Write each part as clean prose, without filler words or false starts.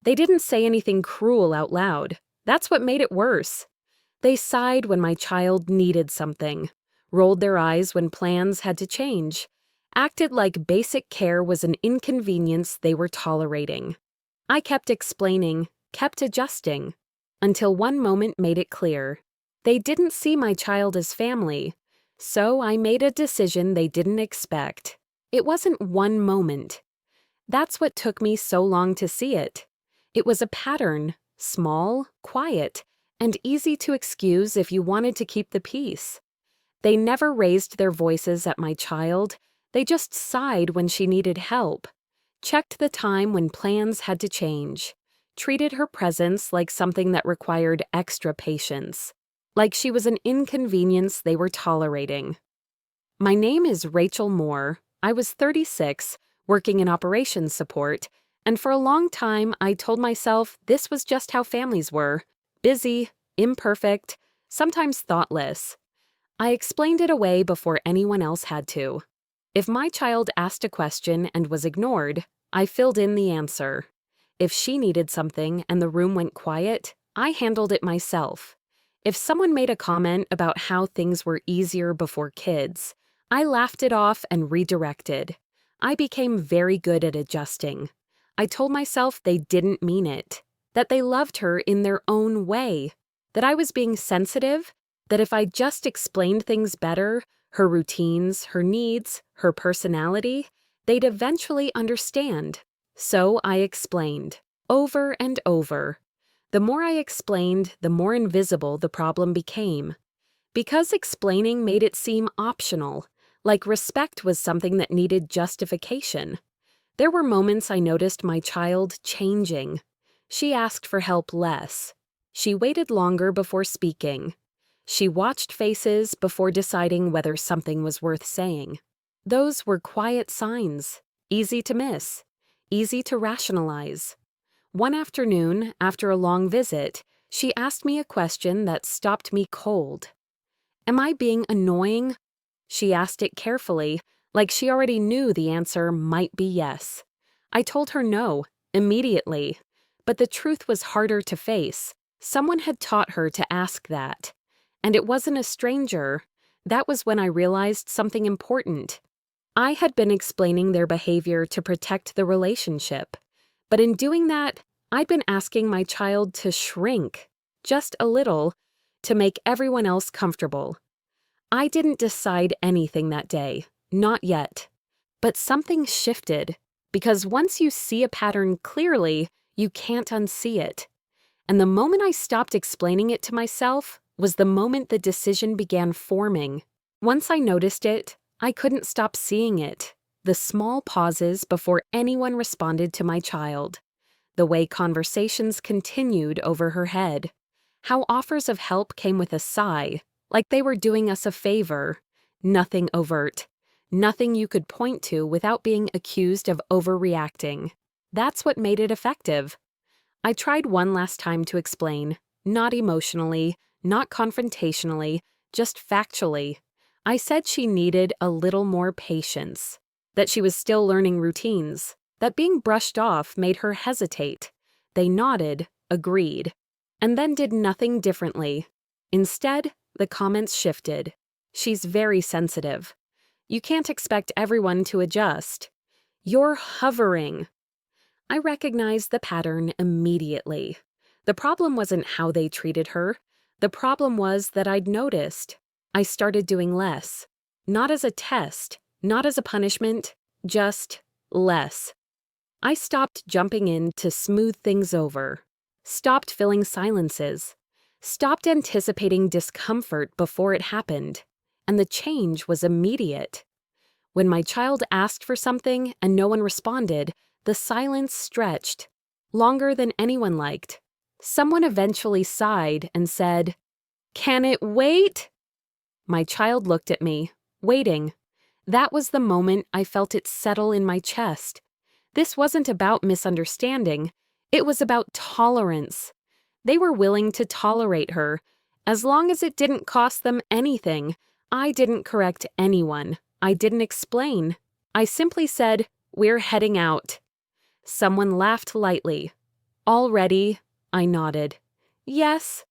They didn't say anything cruel out loud. That's what made it worse. They sighed when my child needed something, rolled their eyes when plans had to change, acted like basic care was an inconvenience they were tolerating. I kept explaining, kept adjusting, until one moment made it clear. They didn't see my child as family, so I made a decision they didn't expect. It wasn't one moment. That's what took me so long to see it. It was a pattern, small, quiet, and easy to excuse if you wanted to keep the peace. They never raised their voices at my child. They just sighed when she needed help, checked the time when plans had to change, treated her presence like something that required extra patience, like she was an inconvenience they were tolerating. My name is Rachel Moore. I was 36, working in operations support, and for a long time I told myself this was just how families were: busy, imperfect, sometimes thoughtless. I explained it away before anyone else had to. If my child asked a question and was ignored, I filled in the answer. If she needed something and the room went quiet, I handled it myself. If someone made a comment about how things were easier before kids, I laughed it off and redirected. I became very good at adjusting. I told myself they didn't mean it, that they loved her in their own way, that I was being sensitive, that if I just explained things better, her routines, her needs, her personality, they'd eventually understand. So I explained, over and over. The more I explained, the more invisible the problem became. Because explaining made it seem optional, like respect was something that needed justification. There were moments I noticed my child changing. She asked for help less. She waited longer before speaking. She watched faces before deciding whether something was worth saying. Those were quiet signs, easy to miss, easy to rationalize. One afternoon, after a long visit, she asked me a question that stopped me cold. "Am I being annoying?" She asked it carefully, like she already knew the answer might be yes. I told her no, immediately. But the truth was harder to face. Someone had taught her to ask that. And it wasn't a stranger. That was when I realized something important. I had been explaining their behavior to protect the relationship. But in doing that, I'd been asking my child to shrink, just a little, to make everyone else comfortable. I didn't decide anything that day, not yet. But something shifted, because once you see a pattern clearly, you can't unsee it. And the moment I stopped explaining it to myself was the moment the decision began forming. Once I noticed it, I couldn't stop seeing it. The small pauses before anyone responded to my child. The way conversations continued over her head. How offers of help came with a sigh, like they were doing us a favor. Nothing overt. Nothing you could point to without being accused of overreacting. That's what made it effective. I tried one last time to explain, not emotionally, not confrontationally, just factually. I said she needed a little more patience, that she was still learning routines, that being brushed off made her hesitate. They nodded, agreed, and then did nothing differently. Instead, the comments shifted. "She's very sensitive. You can't expect everyone to adjust. You're hovering." I recognized the pattern immediately. The problem wasn't how they treated her. The problem was that I'd noticed. I started doing less. Not as a test, not as a punishment, just less. I stopped jumping in to smooth things over. Stopped filling silences. Stopped anticipating discomfort before it happened. And the change was immediate. When my child asked for something and no one responded, the silence stretched, longer than anyone liked. Someone eventually sighed and said, "Can it wait?" My child looked at me, waiting. That was the moment I felt it settle in my chest. This wasn't about misunderstanding. It was about tolerance. They were willing to tolerate her, as long as it didn't cost them anything. I didn't correct anyone. I didn't explain. I simply said, "We're heading out." Someone laughed lightly. Already? I nodded. Yes.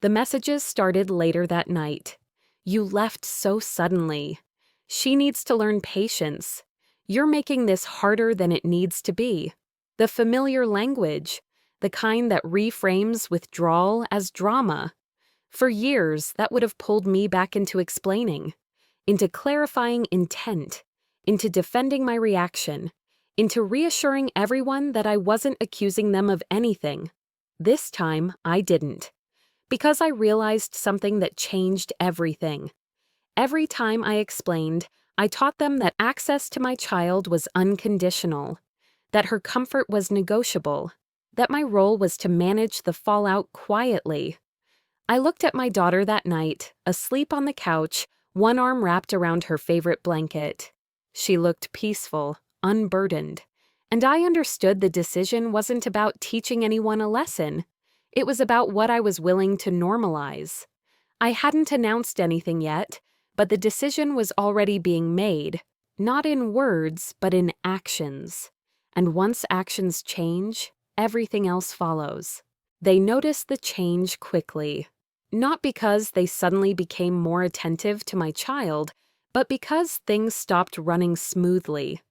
The messages started later that night. You left so suddenly. She needs to learn patience. You're making this harder than it needs to be. The familiar language, the kind that reframes withdrawal as drama. For years, that would have pulled me back into explaining, into clarifying intent, into defending my reaction, into reassuring everyone that I wasn't accusing them of anything. This time, I didn't. Because I realized something that changed everything. Every time I explained, I taught them that access to my child was unconditional, that her comfort was negotiable, that my role was to manage the fallout quietly. I looked at my daughter that night, asleep on the couch, one arm wrapped around her favorite blanket. She looked peaceful, unburdened, and I understood the decision wasn't about teaching anyone a lesson. It was about what I was willing to normalize. I hadn't announced anything yet, but the decision was already being made, not in words, but in actions. And once actions change, everything else follows. They noticed the change quickly. Not because they suddenly became more attentive to my child, but because things stopped running smoothly.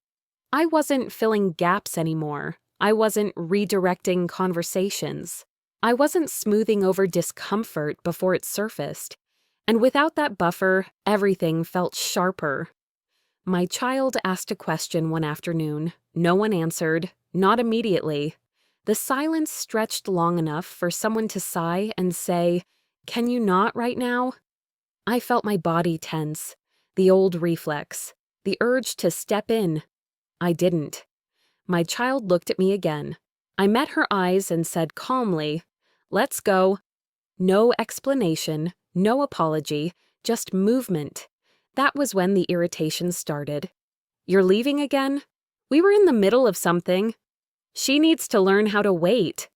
I wasn't filling gaps anymore. I wasn't redirecting conversations. I wasn't smoothing over discomfort before it surfaced. And without that buffer, everything felt sharper. My child asked a question one afternoon. No one answered, not immediately. The silence stretched long enough for someone to sigh and say, "Can you not right now?" I felt my body tense, the old reflex, the urge to step in. I didn't. My child looked at me again. I met her eyes and said calmly, "Let's go." No explanation, no apology, just movement. That was when the irritation started. "You're leaving again? We were in the middle of something. She needs to learn how to wait."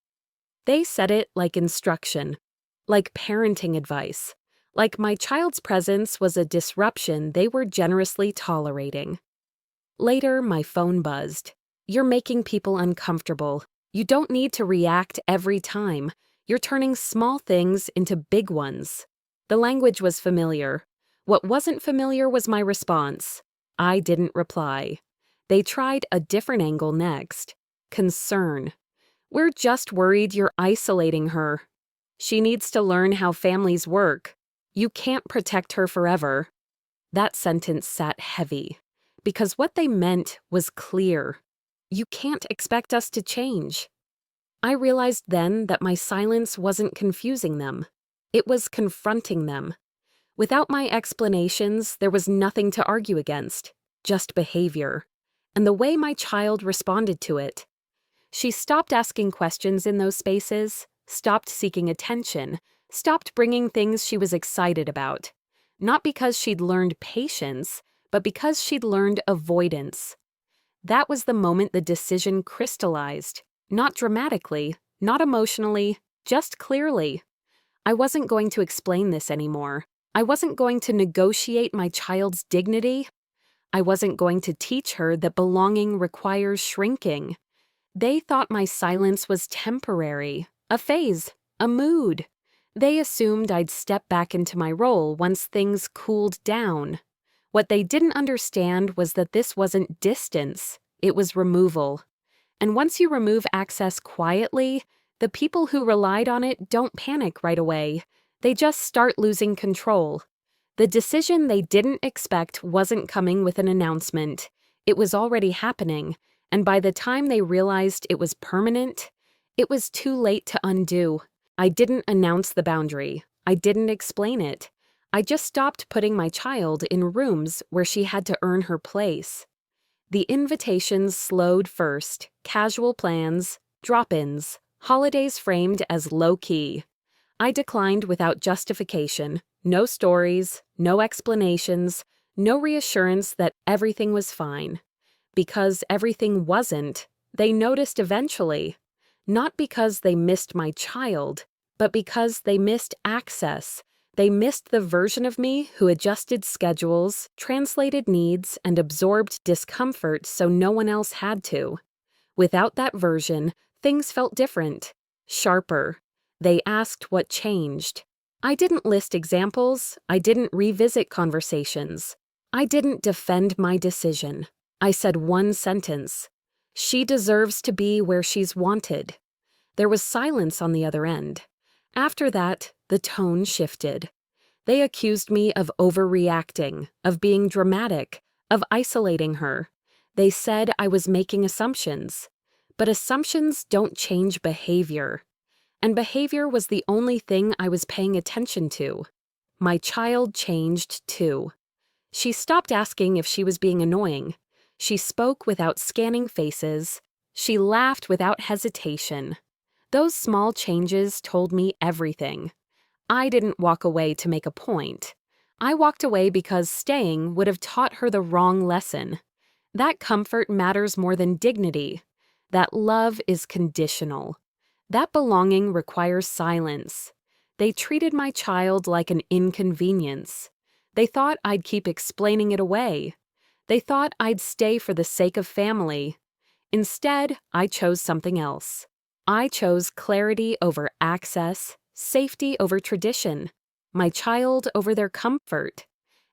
They said it like instruction, like parenting advice, like my child's presence was a disruption they were generously tolerating. Later, my phone buzzed. "You're making people uncomfortable. You don't need to react every time. You're turning small things into big ones." The language was familiar. What wasn't familiar was my response. I didn't reply. They tried a different angle next. Concern. "We're just worried you're isolating her. She needs to learn how families work. You can't protect her forever." That sentence sat heavy, because what they meant was clear. You can't expect us to change. I realized then that my silence wasn't confusing them. It was confronting them. Without my explanations, there was nothing to argue against, just behavior, and the way my child responded to it. She stopped asking questions in those spaces, stopped seeking attention, stopped bringing things she was excited about. Not because she'd learned patience, but because she'd learned avoidance. That was the moment the decision crystallized, not dramatically, not emotionally, just clearly. I wasn't going to explain this anymore. I wasn't going to negotiate my child's dignity. I wasn't going to teach her that belonging requires shrinking. They thought my silence was temporary, a phase, a mood. They assumed I'd step back into my role once things cooled down. What they didn't understand was that this wasn't distance, it was removal. And once you remove access quietly, the people who relied on it don't panic right away. They just start losing control. The decision they didn't expect wasn't coming with an announcement. It was already happening, and by the time they realized it was permanent, it was too late to undo. I didn't announce the boundary. I didn't explain it. I just stopped putting my child in rooms where she had to earn her place. The invitations slowed first, casual plans, drop-ins, holidays framed as low-key. I declined without justification, no stories, no explanations, no reassurance that everything was fine. Because everything wasn't, they noticed eventually. Not because they missed my child, but because they missed access. They missed the version of me who adjusted schedules, translated needs, and absorbed discomfort so no one else had to. Without that version, Things felt different, sharper. They asked what changed. I didn't list examples. I didn't revisit conversations. I didn't defend my decision. I said one sentence. She deserves to be where she's wanted. There was silence on the other end. After that, the tone shifted. They accused me of overreacting, of being dramatic, of isolating her. They said I was making assumptions. But assumptions don't change behavior. And behavior was the only thing I was paying attention to. My child changed too. She stopped asking if she was being annoying. She spoke without scanning faces. She laughed without hesitation. Those small changes told me everything. I didn't walk away to make a point. I walked away because staying would have taught her the wrong lesson. That comfort matters more than dignity. That love is conditional. That belonging requires silence. They treated my child like an inconvenience. They thought I'd keep explaining it away. They thought I'd stay for the sake of family. Instead, I chose something else. I chose clarity over access, safety over tradition, my child over their comfort.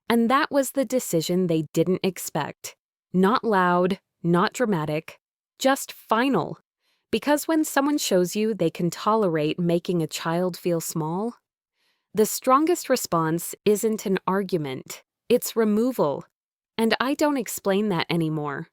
And that was the decision they didn't expect. Not loud, not dramatic, just final. Because when someone shows you they can tolerate making a child feel small, the strongest response isn't an argument, it's removal. And I don't explain that anymore.